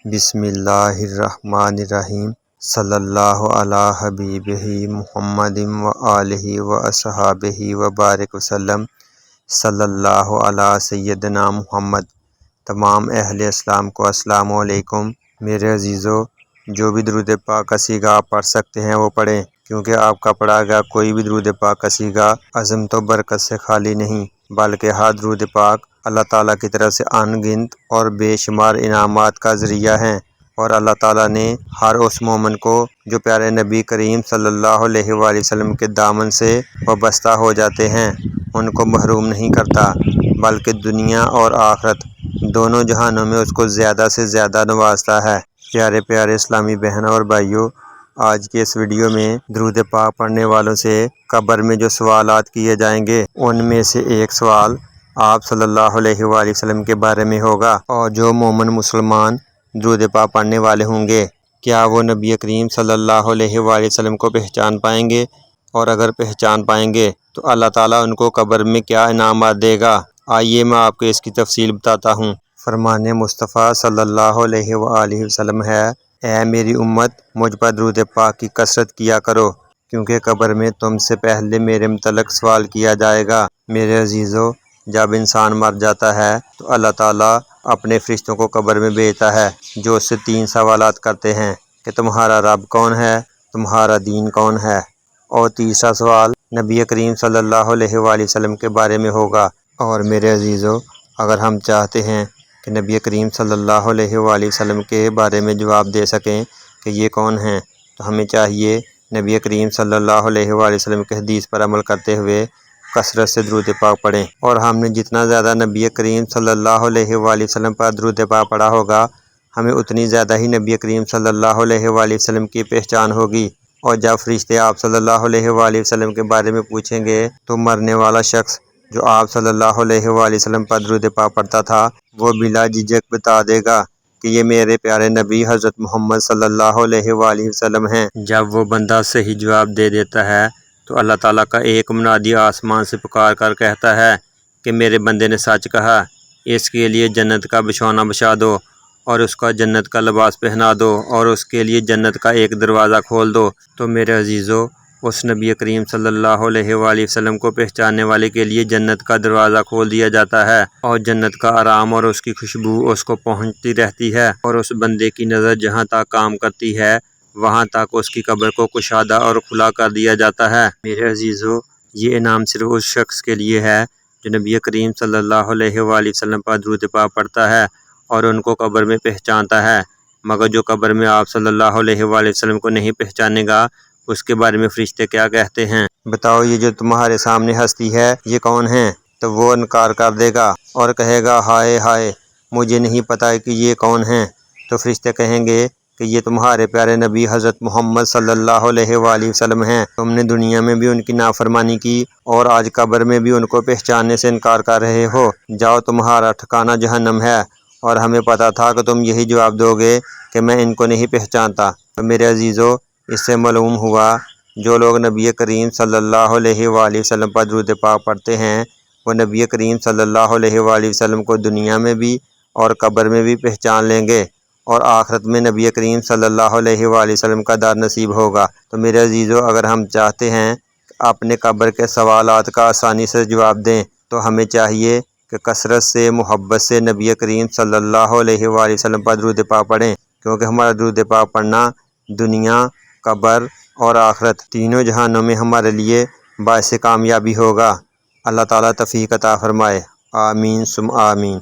بسم اللہ الرحمن الرحیم صلی اللہ علی حبیبہ محمد و آلہ و اصحابہ و بارک وسلم صلی اللہ علی سیدنا محمد۔ تمام اہل اسلام کو السلام علیکم۔ میرے عزیزو، جو بھی درود پاک کا صیغہ آپ پڑھ سکتے ہیں وہ پڑھیں، کیونکہ آپ کا پڑھا گیا کوئی بھی درود پاک کا صیغہ عظمت و برکت سے خالی نہیں، بلکہ ہر درود پاک اللہ تعالیٰ کی طرف سے ان گنت اور بے شمار انعامات کا ذریعہ ہیں، اور اللہ تعالیٰ نے ہر اس مومن کو جو پیارے نبی کریم صلی اللہ علیہ وآلہ وسلم کے دامن سے وابستہ ہو جاتے ہیں ان کو محروم نہیں کرتا، بلکہ دنیا اور آخرت دونوں جہانوں میں اس کو زیادہ سے زیادہ نوازتا ہے۔ پیارے پیارے اسلامی بہنوں اور بھائیوں، آج کے اس ویڈیو میں درود پاک پڑھنے والوں سے قبر میں جو سوالات کیے جائیں گے ان میں سے ایک سوال آپ صلی اللہ علیہ وآلہ وسلم کے بارے میں ہوگا، اور جو مومن مسلمان درود پاک پڑھنے والے ہوں گے کیا وہ نبی کریم صلی اللہ علیہ وآلہ وسلم کو پہچان پائیں گے، اور اگر پہچان پائیں گے تو اللہ تعالیٰ ان کو قبر میں کیا انعامات دے گا۔ آئیے میں آپ کو اس کی تفصیل بتاتا ہوں۔ فرمان مصطفیٰ صلی اللہ علیہ وآلہ وسلم ہے، اے میری امت، مجھ پر درود پاک کی کثرت کیا کرو، کیونکہ قبر میں تم سے پہلے میرے متعلق سوال کیا جائے گا۔ میرے عزیزو، جب انسان مر جاتا ہے تو اللہ تعالیٰ اپنے فرشتوں کو قبر میں بھیجتا ہے جو اس سے 3 سوالات کرتے ہیں کہ تمہارا رب کون ہے، تمہارا دین کون ہے، اور تیسرا سوال نبی کریم صلی اللہ علیہ وآلہ وسلم کے بارے میں ہوگا۔ اور میرے عزیزو، اگر ہم چاہتے ہیں کہ نبی کریم صلی اللہ علیہ وآلہ وسلم کے بارے میں جواب دے سکیں کہ یہ کون ہیں، تو ہمیں چاہیے نبی کریم صلی اللہ علیہ وآلہ وسلم کے حدیث پر عمل کرتے ہوئے کثرت سے درود پاک پڑھیں، اور ہم نے جتنا زیادہ نبی کریم صلی اللہ علیہ وآلہ وسلم پر درود پاک پڑھا ہوگا ہمیں اتنی زیادہ ہی نبی کریم صلی اللہ علیہ وآلہ وسلم کی پہچان ہوگی۔ اور جب فرشتے آپ صلی اللہ علیہ وآلہ وسلم کے بارے میں پوچھیں گے تو مرنے والا شخص جو آپ صلی اللہ علیہ وآلہ وسلم پر درود پاک پڑھتا تھا وہ بلا جھجک بتا دے گا کہ یہ میرے پیارے نبی حضرت محمد صلی اللہ علیہ وآلہ وسلم ہیں۔ جب وہ بندہ صحیح جواب دے دیتا ہے تو اللہ تعالیٰ کا ایک منادی آسمان سے پکار کر کہتا ہے کہ میرے بندے نے سچ کہا، اس کے لیے جنت کا بچھونا بچھا دو، اور اس کا جنت کا لباس پہنا دو، اور اس کے لیے جنت کا ایک دروازہ کھول دو۔ تو میرے عزیزو، اس نبی کریم صلی اللہ علیہ وآلہ وسلم کو پہچاننے والے کے لیے جنت کا دروازہ کھول دیا جاتا ہے، اور جنت کا آرام اور اس کی خوشبو اس کو پہنچتی رہتی ہے، اور اس بندے کی نظر جہاں تک کام کرتی ہے وہاں تک اس کی قبر کو کشادہ اور کھلا کر دیا جاتا ہے۔ میرے عزیزو، یہ انعام صرف اس شخص کے لیے ہے جو نبی کریم صلی اللہ علیہ وآلہ وسلم پر درود پاک پڑھتا ہے اور ان کو قبر میں پہچانتا ہے، مگر جو قبر میں آپ صلی اللہ علیہ وآلہ وسلم کو نہیں پہچانے گا اس کے بارے میں فرشتے کیا کہتے ہیں؟ بتاؤ، یہ جو تمہارے سامنے ہستی ہے یہ کون ہے؟ تو وہ انکار کر دے گا اور کہے گا، ہائے ہائے، مجھے نہیں پتا کہ یہ کون ہیں۔ تو فرشتے کہیں گے کہ یہ تمہارے پیارے نبی حضرت محمد صلی اللہ علیہ وآلہ وسلم ہیں، تم نے دنیا میں بھی ان کی نافرمانی کی اور آج قبر میں بھی ان کو پہچاننے سے انکار کر رہے ہو، جاؤ تمہارا ٹھکانہ جہنم ہے، اور ہمیں پتا تھا کہ تم یہی جواب دو گے کہ میں ان کو نہیں پہچانتا۔ تو میرے عزیزو، اس سے معلوم ہوا جو لوگ نبی کریم صلی اللہ علیہ وآلہ وسلم پر درود پاک پڑھتے ہیں وہ نبی کریم صلی اللہ علیہ وآلہ وسلم کو دنیا میں بھی اور قبر میں بھی پہچان لیں گے، اور آخرت میں نبی کریم صلی اللہ علیہ وآلہ وسلم کا در نصیب ہوگا۔ تو میرے عزیزو، اگر ہم چاہتے ہیں کہ اپنے قبر کے سوالات کا آسانی سے جواب دیں تو ہمیں چاہیے کہ کثرت سے محبت سے نبی کریم صلی اللہ علیہ وآلہ وسلم پر درود پاک پڑھیں، کیونکہ ہمارا درود پاک پڑھنا دنیا، قبر اور آخرت تینوں جہانوں میں ہمارے لیے باعث کامیابی ہوگا۔ اللہ تعالیٰ توفیق عطا فرمائے، آمین ثم آمین۔